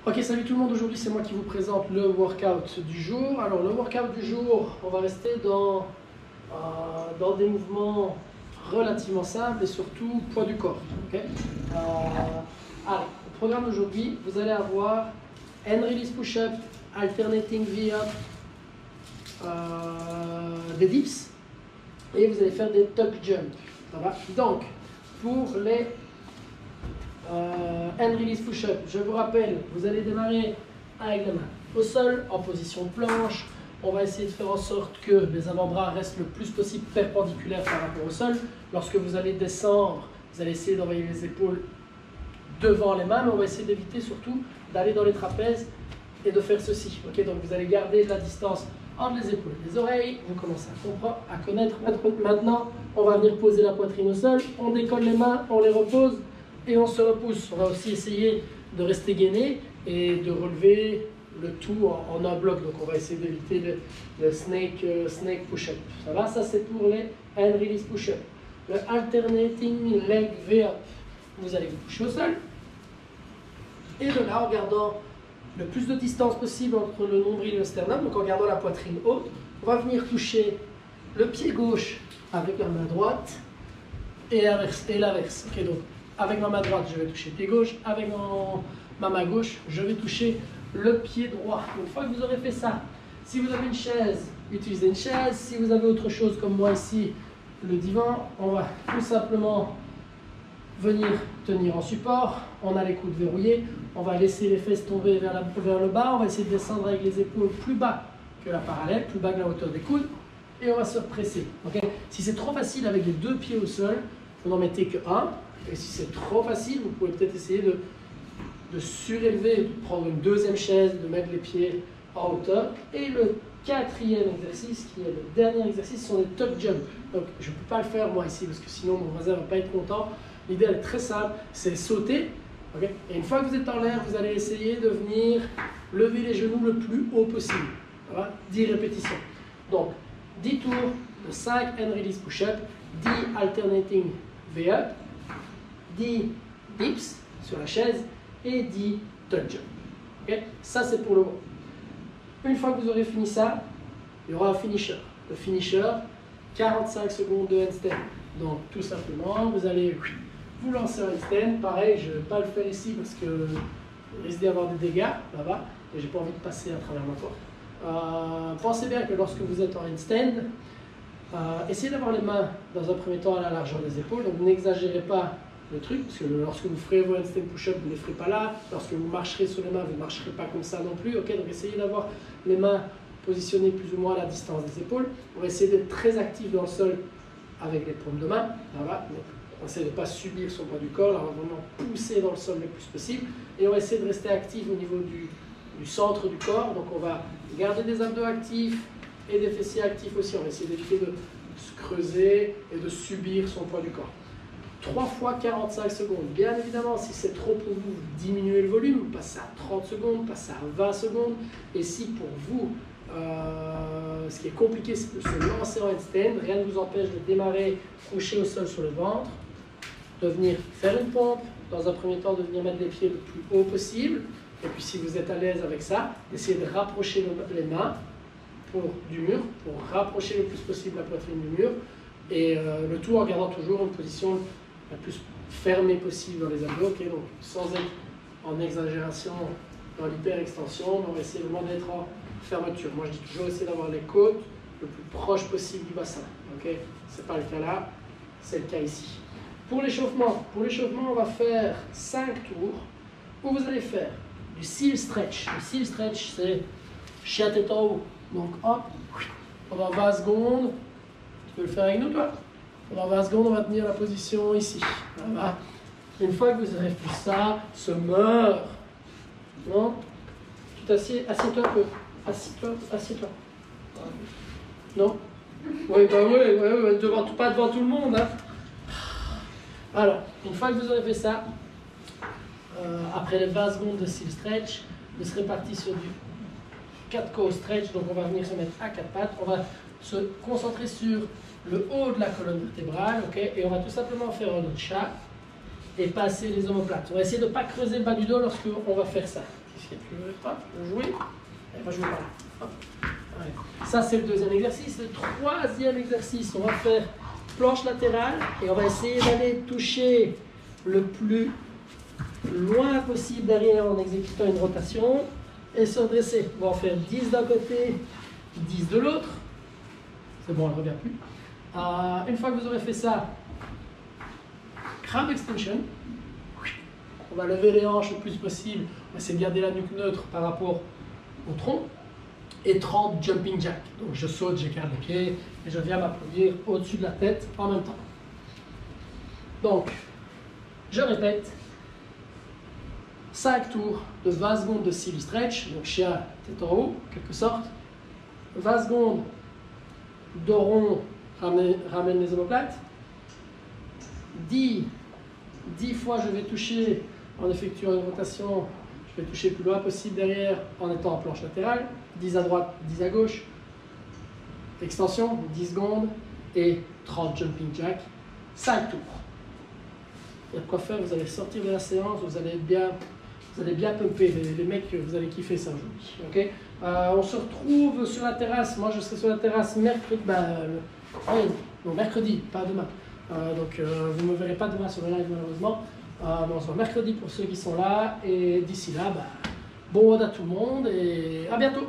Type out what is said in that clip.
Ok, salut tout le monde, aujourd'hui c'est moi qui vous présente le workout du jour. Alors le workout du jour, on va rester dans des mouvements relativement simples et surtout poids du corps. Okay, allez, le programme d'aujourd'hui, vous allez avoir hand release push-up, alternating V-up, des dips et vous allez faire des tuck jumps. Ça va? Donc, pour les hand release push-up, je vous rappelle, vous allez démarrer avec les mains au sol, en position de planche. On va essayer de faire en sorte que les avant-bras restent le plus possible perpendiculaires par rapport au sol. Lorsque vous allez descendre, vous allez essayer d'envoyer les épaules devant les mains, mais on va essayer d'éviter surtout d'aller dans les trapèzes et de faire ceci. Okay, donc vous allez garder de la distance entre les épaules et les oreilles. Vous commencez à connaître. Maintenant, on va venir poser la poitrine au sol. On décolle les mains, on les repose et on se repousse. On va aussi essayer de rester gainé et de relever le tout en un bloc. Donc on va essayer d'éviter le snake push-up. Ça va? Ça c'est pour les hand release push-up. Le alternating leg V-up. Vous allez vous coucher au sol. Et de là, en gardant le plus de distance possible entre le nombril et le sternum, donc en gardant la poitrine haute, on va venir toucher le pied gauche avec la main droite et l'inverse. Okay, donc avec ma main droite, je vais toucher le pied gauche, avec ma main gauche, je vais toucher le pied droit. Une fois que vous aurez fait ça, si vous avez une chaise, utilisez une chaise. Si vous avez autre chose comme moi ici, le divan, on va tout simplement venir tenir en support. On a les coudes verrouillés, on va laisser les fesses tomber vers le bas, on va essayer de descendre avec les épaules plus bas que la parallèle, plus bas que la hauteur des coudes, et on va se represser. Okay? Si c'est trop facile avec les deux pieds au sol, vous n'en mettez que un, et si c'est trop facile, vous pouvez peut-être essayer de surélever, de prendre une deuxième chaise, de mettre les pieds en hauteur. Et le quatrième exercice, qui est le dernier exercice, sont les tuck jumps. Donc je ne peux pas le faire moi ici, parce que sinon mon voisin ne va pas être content. L'idée est très simple, c'est sauter. Okay? Et une fois que vous êtes en l'air, vous allez essayer de venir lever les genoux le plus haut possible. Ça va? 10 répétitions. Donc 10 tours de 5 hand release push-up, 10 alternating V-up, 10 dips sur la chaise et 10 tuck jump. Okay? Ça c'est pour le moment. Une fois que vous aurez fini ça, il y aura un finisher. Le finisher, 45 secondes de handstand. Donc tout simplement, vous allez vous lancer un handstand. Pareil, je ne vais pas le faire ici parce que il risque d'y avoir des dégâts là-bas et j'ai pas envie de passer à travers ma porte. Pensez bien que lorsque vous êtes en handstand, essayez d'avoir les mains dans un premier temps à la largeur des épaules. Donc n'exagérez pas le truc, parce que lorsque vous ferez vos handstand push-up, vous ne les ferez pas là. Lorsque vous marcherez sur les mains, vous ne marcherez pas comme ça non plus. Okay, donc essayez d'avoir les mains positionnées plus ou moins à la distance des épaules. On va essayer d'être très actif dans le sol avec les paumes de main. Là, on essaie de ne pas subir son poids du corps. Là, on va vraiment pousser dans le sol le plus possible. Et on va essayer de rester actif au niveau du centre du corps. Donc on va garder des abdos actifs et des fessiers actifs aussi. On va essayer d'éviter de se creuser et de subir son poids du corps. 3 fois 45 secondes. Bien évidemment, si c'est trop pour vous, diminuez le volume, passez à 30 secondes, passez à 20 secondes. Et si pour vous, ce qui est compliqué, c'est de se lancer en handstand, rien ne vous empêche de démarrer couché au sol sur le ventre, de venir faire une pompe, dans un premier temps de venir mettre les pieds le plus haut possible. Et puis si vous êtes à l'aise avec ça, essayez de rapprocher les mains du mur, pour rapprocher le plus possible la poitrine du mur. Et le tout en gardant toujours une position la plus fermée possible dans les abdos, okay, donc sans être en exagération dans l'hyper-extension, mais on va essayer vraiment d'être en fermeture. Moi je dis toujours essayer d'avoir les côtes le plus proche possible du bassin. Okay? Ce n'est pas le cas là, c'est le cas ici. Pour l'échauffement, on va faire 5 tours où vous allez faire du seal stretch. Le seal stretch, c'est chien tête en haut. Donc hop, pendant 20 secondes, tu peux le faire avec nous toi? Pendant 20 secondes, on va tenir la position ici. Voilà. Une fois que vous avez fait ça, se meurt. Non? Tu t'assieds, assieds-toi un peu. Assieds-toi. Non? Oui, bah oui, pas devant tout le monde. Hein. Alors, une fois que vous aurez fait ça, après les 20 secondes de seal stretch, vous serez parti sur du 4 core stretch. Donc on va venir se mettre à 4 pattes. On va se concentrer sur le haut de la colonne vertébrale, okay, et on va tout simplement faire un chat et passer les omoplates. On va essayer de ne pas creuser le bas du dos lorsqu'on va faire ça. ici. Tu veux, hop, je vais jouer. Elle va jouer par là. Hop. Allez. Ça, c'est le deuxième exercice. Le troisième exercice, on va faire planche latérale et on va essayer d'aller toucher le plus loin possible derrière en exécutant une rotation et se redresser. On va en faire 10 d'un côté, 10 de l'autre. C'est bon, elle ne revient plus. Une fois que vous aurez fait ça, crab extension. On va lever les hanches le plus possible. On va essayer de garder la nuque neutre par rapport au tronc. Et 30 jumping jack. Donc je saute, j'écarte les pieds et je viens m'applaudir au-dessus de la tête en même temps. Donc, je répète, 5 tours de 20 secondes de silly stretch, donc chien tête en haut, en quelque sorte. 20 secondes dos rond, ramène les omoplates. 10 fois je vais toucher en effectuant une rotation, je vais toucher le plus loin possible derrière en étant en planche latérale. 10 à droite, 10 à gauche. Extension, 10 secondes et 30 jumping jack, 5 tours. Il y a de quoi faire, vous allez sortir de la séance, vous allez bien pumper, les mecs, vous allez kiffer ça aujourd'hui. Okay, on se retrouve sur la terrasse, moi je serai sur la terrasse mercredi, mercredi, pas demain. Donc vous ne me verrez pas demain sur le live malheureusement. On se voit mercredi pour ceux qui sont là et d'ici là, bon road à tout le monde et à bientôt.